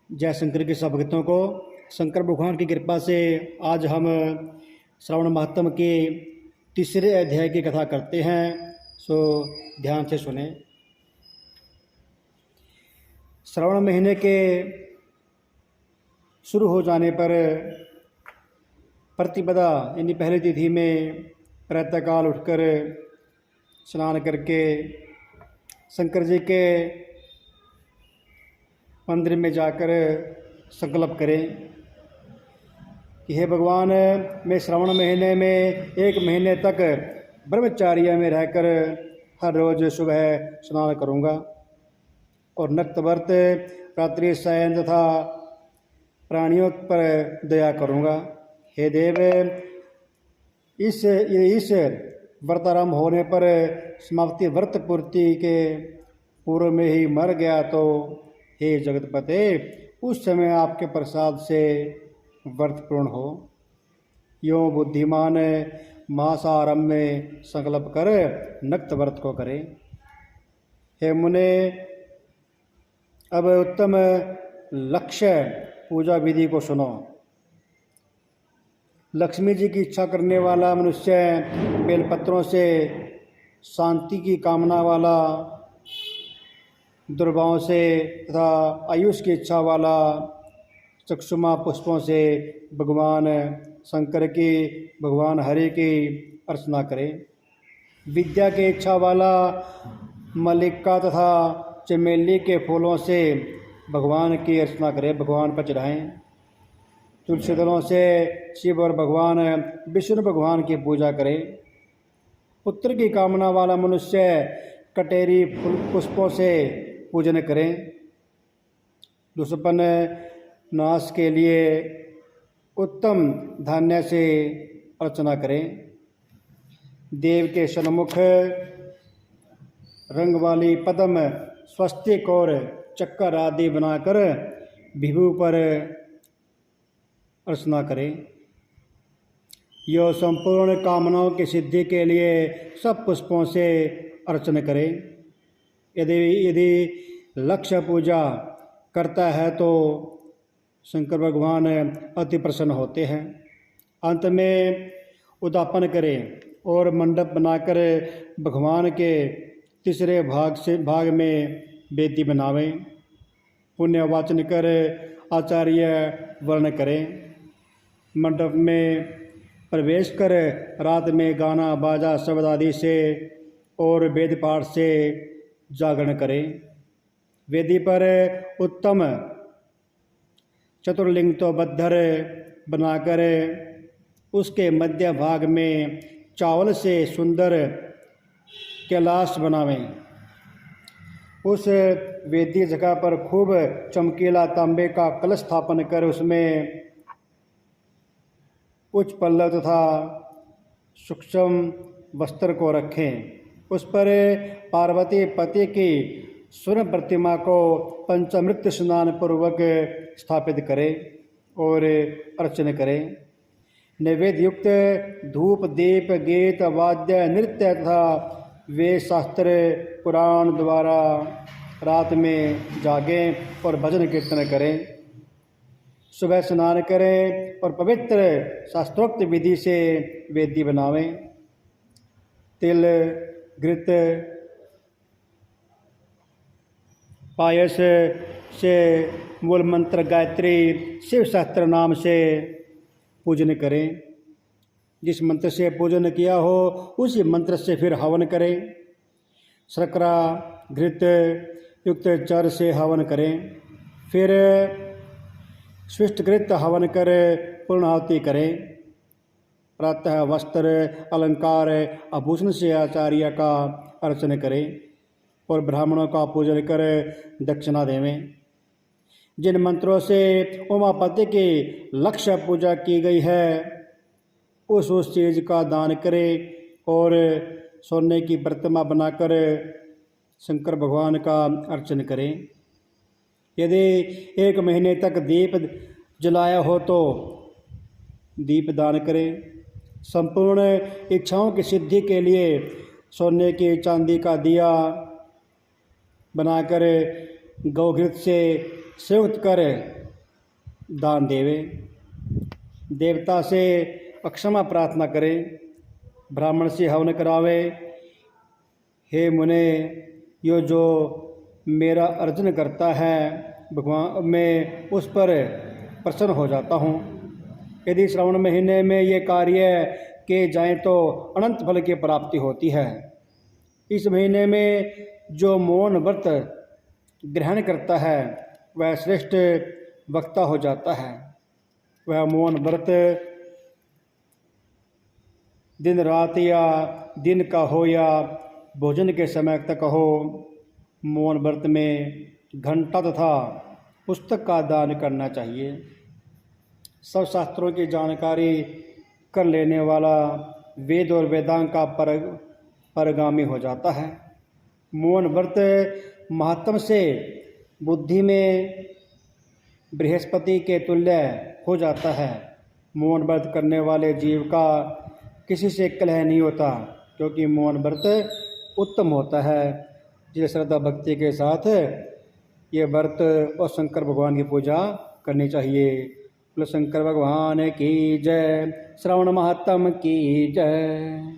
जय शंकर के सब भक्तों को। शंकर भगवान की कृपा से आज हम श्रावण माहत्म के तीसरे अध्याय की कथा करते हैं, सो ध्यान से सुने। श्रावण महीने के शुरू हो जाने पर प्रतिपदा यानी पहली तिथि में प्रातःकाल उठकर स्नान करके शंकर जी के मंदिर में जाकर संकल्प करें कि हे भगवान, मैं श्रावण महीने में 1 महीने तक ब्रह्मचार्य में रहकर हर रोज़ सुबह स्नान करूँगा और नक्त व्रत, रात्रि शयन तथा प्राणियों पर दया करूँगा। हे देव, इस व्रतारंभ होने पर समाप्ति व्रत पूर्ति के पूर्व में ही मर गया तो हे जगतपते, उस समय आपके प्रसाद से व्रत पूर्ण हो। यों बुद्धिमान मासारंभ में संकल्प कर नक्त व्रत को करे। हे मुने, अब उत्तम लक्ष्य पूजा विधि को सुनो। लक्ष्मी जी की इच्छा करने वाला मनुष्य बेलपत्रों से शांति की कामना वाला, दुर्बाओं से तथा आयुष की इच्छा वाला चक्षुमा पुष्पों से भगवान शंकर की, भगवान हरि की अर्चना करे। विद्या की इच्छा वाला मल्लिका तथा चमेली के फूलों से भगवान की अर्चना करे, भगवान पर चढ़ाएँ। तुलसी दलों से शिव और भगवान विष्णु भगवान की पूजा करे। पुत्र की कामना वाला मनुष्य कटेरी पुष्पों से पूजन करें। दुष्पन्न नाश के लिए उत्तम धान्य से अर्चना करें। देव के सन्मुख रंग वाली पद्म, स्वस्तिक और चक्कर आदि बनाकर विभु पर अर्चना करें। यह संपूर्ण कामनाओं की सिद्धि के लिए सब पुष्पों से अर्चना करें। यदि लक्ष्य पूजा करता है तो शंकर भगवान अति प्रसन्न होते हैं। अंत में उद्यापन करें और मंडप बनाकर भगवान के तीसरे भाग में वेदी बनावें। पुण्य वाचन कर आचार्य वर्ण करें। मंडप में प्रवेश कर रात में गाना बाजा शब्द आदि से और वेद पाठ से जागरण करें। वेदी पर उत्तम चतुर्लिंग तो बद्धर बनाकर उसके मध्य भाग में चावल से सुंदर कैलाश बनावें। उस वेदी जगह पर खूब चमकीला तांबे का कलश स्थापन कर उसमें उच्च पल्लव तथा सूक्ष्म वस्त्र को रखें। उस पर पार्वती पति की स्वर्ण प्रतिमा को पंचामृत स्नान पूर्वक स्थापित करें और अर्चना करें। नैवेद्य युक्त धूप, दीप, गीत, वाद्य, नृत्य तथा वेद शास्त्र पुराण द्वारा रात में जागें और भजन कीर्तन करें। सुबह स्नान करें और पवित्र शास्त्रोक्त विधि से वेदी बनावें। तिल, घृत, पायस से मूल मंत्र गायत्री शिव सहस्त्र नाम से पूजन करें। जिस मंत्र से पूजन किया हो उसी मंत्र से फिर हवन करें। शर्करा घृत युक्त चर से हवन करें। फिर स्विष्टकृत हवन कर पूर्णाहुति करें। प्रातः वस्त्र, अलंकार, आभूषण से आचार्य का अर्चना करें और ब्राह्मणों का पूजन कर दक्षिणा देवें। जिन मंत्रों से उमापति की लक्ष्य पूजा की गई है उस चीज़ का दान करें और सोने की प्रतिमा बनाकर शंकर भगवान का अर्चन करें। यदि 1 महीने तक दीप जलाया हो तो दीप दान करें। संपूर्ण इच्छाओं की सिद्धि के लिए सोने की चांदी का दिया बनाकर गौघृत से संयुक्त कर दान देवे, देवता से अक्षमा प्रार्थना करे, ब्राह्मण से हवन करावे। हे मुने, यो जो मेरा अर्जन करता है भगवान, मैं उस पर प्रसन्न हो जाता हूँ। यदि श्रावण महीने में ये कार्य किए जाएं तो अनंत फल की प्राप्ति होती है। इस महीने में जो मौन व्रत ग्रहण करता है वह श्रेष्ठ वक्ता हो जाता है। वह मौन व्रत दिन रात या दिन का हो या भोजन के समय तक हो, मौन व्रत में घंटा तथा पुस्तक का दान करना चाहिए। सब शास्त्रों की जानकारी कर लेने वाला वेद और वेदांग का परगामी हो जाता है। मौन व्रत महात्म से बुद्धि में बृहस्पति के तुल्य हो जाता है। मौन व्रत करने वाले जीव का किसी से कलह नहीं होता, क्योंकि मौन व्रत उत्तम होता है। जिस श्रद्धा भक्ति के साथ ये व्रत और शंकर भगवान की पूजा करनी चाहिए। बोलो शंकर भगवान की जय, श्रवण महात्म की जय।